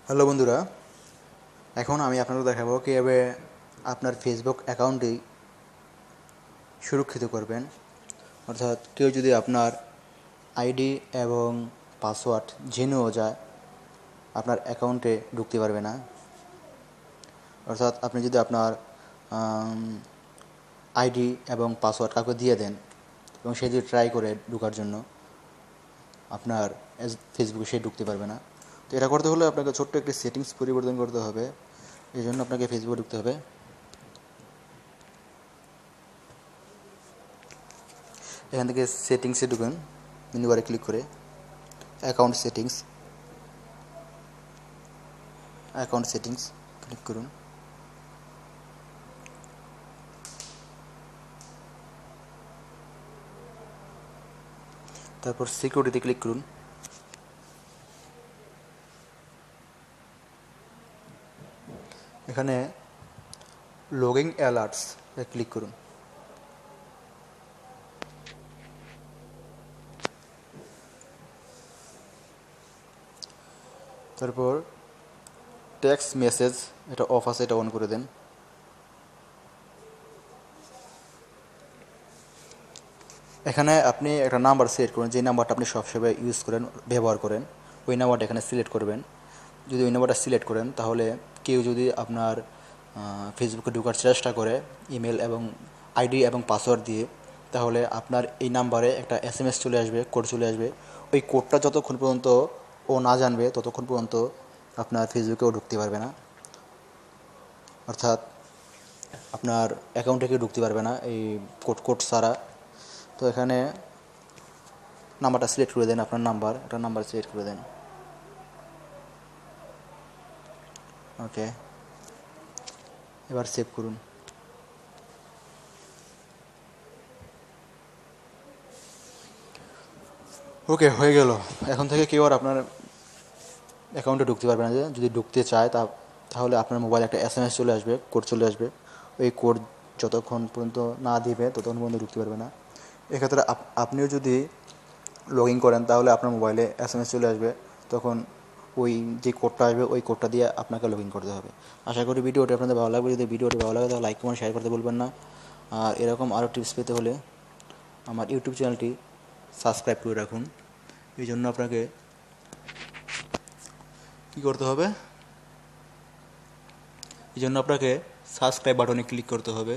Hello বন্ধুরা, এখন আমি আপনাদের দেখাবো কীভাবে আপনার ফেসবুক অ্যাকাউন্টটি সুরক্ষিত করবেন। অর্থাৎ কেউ যদি আপনার আইডি এবং পাসওয়ার্ড জেনেও যায়, আপনার অ্যাকাউন্টে ঢুকতে পারবে না। অর্থাৎ আপনি যদি আপনার আইডি এবং পাসওয়ার্ড কাউকে দিয়ে দেন এবং সে যদি ট্রাই করে ঢোকার জন্য, আপনার ফেসবুকে সে ঢুকতে পারবে না। তো এটা করতে হলে আপনাকে ছোট্ট একটি সেটিংস পরিবর্তন করতে হবে। এই জন্য আপনাকে ফেসবুকে ঢুকতে হবে। এখান থেকে সেটিংসে ঢুকুন, মেনু বারে ক্লিক করে অ্যাকাউন্ট সেটিংস ক্লিক করুন। তারপর সিকিউরিটিতে ক্লিক করুন। এখানে লগিং অ্যালার্টস ক্লিক করুন। তারপর টেক্সট মেসেজ, এটা অফ আছে, এটা অন করে দেন। এখানে আপনি একটা নাম্বার সিলেক্ট করুন, যে নাম্বারটা আপনি সবসময় ব্যবহার করেন, ওই নাম্বারটা এখানে সিলেক্ট করবেন। যদি ওই নাম্বারটা সিলেক্ট করেন, তাহলে কেউ যদি আপনার ফেসবুকে ঢোকার চেষ্টা করে ইমেল এবং আইডি এবং পাসওয়ার্ড দিয়ে, তাহলে আপনার এই নাম্বারে একটা SMS চলে আসবে, কোড চলে আসবে। ওই কোডটা যতক্ষণ পর্যন্ত ও না জানবে, ততক্ষণ পর্যন্ত আপনার ফেসবুকেও ঢুকতে পারবে না। অর্থাৎ আপনার অ্যাকাউন্টে কেউ ঢুকতে পারবে না এই কোড ছাড়া। তো এখানে নাম্বারটা সিলেক্ট করে দেন, আপনার নাম্বার সিলেক্ট করে দেন। ওকে, এবার সেভ করুন। ওকে, হয়ে গেল। এখন থেকে কেউ আর আপনার অ্যাকাউন্টে ঢুকতে পারবে না। যদি ঢুকতে চায় তাহলে আপনার মোবাইলে একটা SMS চলে আসবে, কোড চলে আসবে। ওই কোড যতক্ষণ পর্যন্ত না দিবে, ততক্ষণ পর্যন্ত ঢুকতে পারবে না। এক্ষেত্রে আপনিও যদি লগ ইন করেন, তাহলে আপনার মোবাইলে SMS চলে আসবে। তখন ওই যে কোডটা আসবে, ওই কোডটা দিয়ে আপনাকে লগ ইন করতে হবে। আশা করি ভিডিওটি আপনাদের ভালো লাগবে। যদি ভিডিওটি ভালো লাগে, তাহলে লাইক কমেন্ট শেয়ার করতে বলবেন না। আর এরকম আরও টিপস পেতে হলে আমার ইউটিউব চ্যানেলটি সাবস্ক্রাইব করে রাখুন। এই জন্য আপনাকে কী করতে হবে? এই জন্য আপনাকে সাবস্ক্রাইব বাটনে ক্লিক করতে হবে।